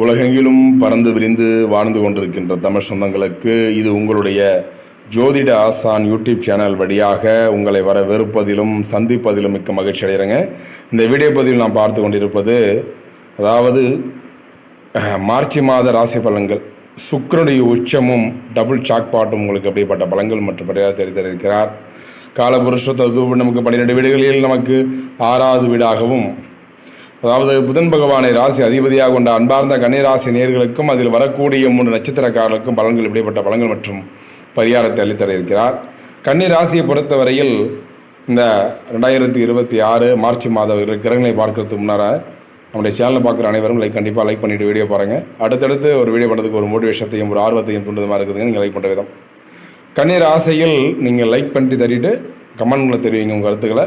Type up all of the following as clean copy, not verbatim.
உலகெங்கிலும் பறந்து விரிந்து வாழ்ந்து கொண்டிருக்கின்ற தமிழ் சொந்தங்களுக்கு இது உங்களுடைய ஜோதிட ஆசான் யூடியூப் சேனல் வழியாக உங்களை வரவேற்பதிலும் சந்திப்பதிலும் மிக்க மகிழ்ச்சி அடைகிறேங்க. இந்த வீடியோ பதிவில் நான் பார்த்து கொண்டிருப்பது அதாவது மார்ச் மாத ராசி பலன்கள், சுக்கிரனுடைய உச்சமும் டபுள் சாக்பாட்டும் உங்களுக்கு அப்படிப்பட்ட பலன்கள் மற்றும் படியாக தெரிவித்திருக்கிறார். காலபுருஷ தத்துவம் நமக்கு 12 வீடுகளில் நமக்கு 6வது வீடாகவும், அதாவது புதன் பகவானை ராசி அதிபதியாக கொண்ட அன்பார்ந்த கன்னிராசி நேயர்களுக்கும் அதில் வரக்கூடிய 3 நட்சத்திரக்காரர்களுக்கும் பலன்கள் இப்படிப்பட்ட பலன்கள் மற்றும் பரிகாரத்தை அளித்தர இருக்கிறார். கன்னிராசியை பொறுத்தவரையில் இந்த 2026 மார்ச் மாத கிரகங்களை பார்க்கறதுக்கு முன்னார நம்முடைய சேனலை பார்க்குற அனைவரும் கண்டிப்பாக லைக் பண்ணிவிட்டு வீடியோ பாருங்கள். அடுத்தடுத்து ஒரு வீடியோ பண்ணுறதுக்கு ஒரு மோட்டிவேஷத்தையும் ஒரு ஆர்வத்தையும் தூண்டுதமாக இருக்குதுங்க. நீங்கள் லைக் பண்ணுற விதம் கன்னிராசியில் நீங்கள் லைக் பண்ணிட்டு தட்டிட்டு கமெண்ட்களை தெரிவிங்க உங்கள் கருத்துக்களை.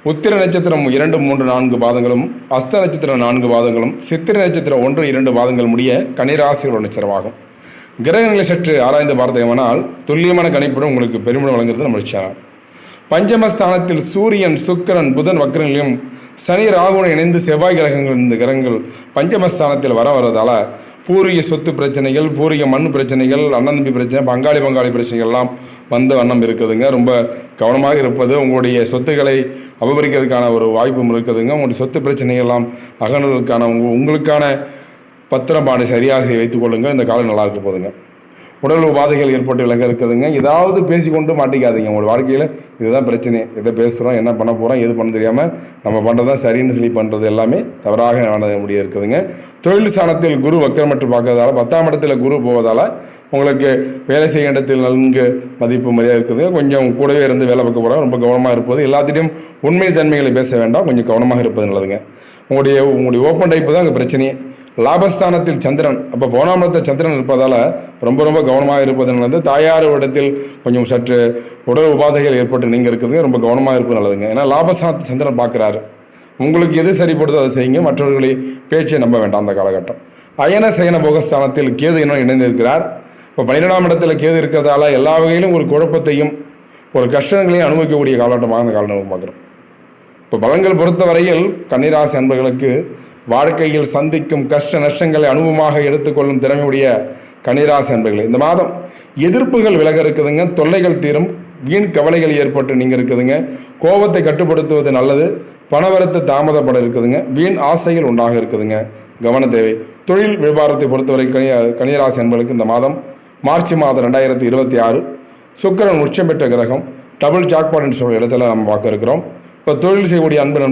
உத்திர நட்சத்திரம் 2, 3, 4 பாதங்களும், அஸ்த நட்சத்திரம் 4 பாதங்களும், சித்திரை நட்சத்திரம் 1, 2 பாதங்கள் முடிய கன்னிராசிகளோட நட்சத்திரமாகும். கிரகங்களை சற்று ஆராய்ந்து பார்த்தோமானால் துல்லியமான கணிப்புடன் உங்களுக்கு பெருமிடம் வழங்குறது நம்ம சேனல். பஞ்சமஸ்தானத்தில் சூரியன், சுக்கிரன், புதன் வக்ரங்களையும் சனி ராகுடன் இணைந்து செவ்வாய் கிரகங்கள், இந்த கிரகங்கள் பஞ்சமஸ்தானத்தில் வரதால பூர்வீக சொத்து பிரச்சனைகள், பூர்வீக மண் பிரச்சனைகள், அண்ணன் தம்பி பிரச்சனை, பங்காளி பிரச்சனைகள்லாம் வந்த வண்ணம் இருக்குதுங்க. ரொம்ப கவனமாக இருப்பது, உங்களுடைய சொத்துக்களை அபகரிக்கிறதுக்கான ஒரு வாய்ப்பும் இருக்குதுங்க. உங்களுடைய சொத்து பிரச்சனைகள்லாம் அகற்றுவதற்கான உங்களுக்கான பத்திரப்பாடு சரியாக வைத்துக் கொள்ளுங்கள். இந்த காலம் நல்லா இருக்க போதுங்க. உடல் உபாதைகள் ஏற்பட்டு விலக இருக்குதுங்க. ஏதாவது பேசிக்கொண்டு மாட்டிக்காதீங்க. உங்களோட வாழ்க்கையில் இதுதான் பிரச்சனை, எதை பேசுகிறோம், என்ன பண்ண போகிறோம், எது பண்ண தெரியாமல் நம்ம பண்ணுறது தான் சரின்னு சொல்லி பண்ணுறது எல்லாமே தவறாக நடக்க முடிய இருக்குதுங்க. தொழில் ஸ்தானத்தில் குரு வக்கரமற்று பார்க்கறதால 10ஆம் இடத்துல குரு போவதால் உங்களுக்கு வேலை செய்ய இடத்தில் நன்கு மதிப்பு மரியாதை இருக்குதுங்க. கொஞ்சம் கூடவே இருந்து வேலை பார்க்க போகிறாங்க. ரொம்ப கவனமாக இருப்பது, எல்லாத்திட்டையும் உண்மை தன்மைகளை பேச வேண்டாம், கொஞ்சம் கவனமாக இருப்பது நல்லதுங்க. உங்களுடைய ஓப்பன் டைப்பு தான் அங்கே பிரச்சனையே. லாபஸ்தானத்தில் சந்திரன், அப்போ 4ஆம் இடத்தில் சந்திரன் இருப்பதால் ரொம்ப கவனமாக இருப்பது நல்லது. தாயார் இடத்தில் கொஞ்சம் சற்று உடல் உபாதைகள் ஏற்பட்டு நீங்கள் இருக்குதுங்க, ரொம்ப கவனமாக இருப்பது நல்லதுங்க. ஏன்னா லாபஸ்தானத்தில் சந்திரன் பார்க்குறாரு. உங்களுக்கு எது சரிப்படுதோ அதை செய்யுங்க, மற்றவர்களை பேச்சை நம்ப வேண்டாம். அந்த காலகட்டம் அயன சயன போகஸ்தானத்தில் கேது இன்னும் இணைந்திருக்கிறார். இப்போ 12ஆம் இடத்துல கேது இருக்கிறதால எல்லா வகையிலும் ஒரு குழப்பத்தையும் ஒரு கஷ்டங்களையும் அனுபவிக்கக்கூடிய காலகட்டமாக அந்த காலம் பார்க்குறோம். இப்போ பலன்கள் பொறுத்த வரையில் கன்னிராசி அன்பர்களுக்கு வாழ்க்கையில் சந்திக்கும் கஷ்ட நஷ்டங்களை அனுபவமாக எடுத்துக்கொள்ளும் திறமையுடைய கன்னிராசி அன்பர்களே, இந்த மாதம் எதிர்ப்புகள் விலக இருக்குதுங்க. தொல்லைகள் தீரும், வீண் கவலைகள் ஏற்பட்டு நீங்கள் இருக்குதுங்க. கோபத்தை கட்டுப்படுத்துவது நல்லது. பணவரத்து தாமதப்பட இருக்குதுங்க. வீண் ஆசைகள் உண்டாக இருக்குதுங்க, கவன தேவை. தொழில் வியாபாரத்தை பொறுத்தவரை கன்னிராசி அன்பர்களுக்கு இந்த மாதம் மார்ச் மாதம் 2026 சுக்கிரன் உச்சம் பெற்ற கிரகம், டபுள் ஜாக்பாட் என்று சொல்கிற இடத்துல நம்ம பார்க்க இருக்கிறோம். இப்போ தொழில் செய்யக்கூடிய அன்பு நண்பர்கள்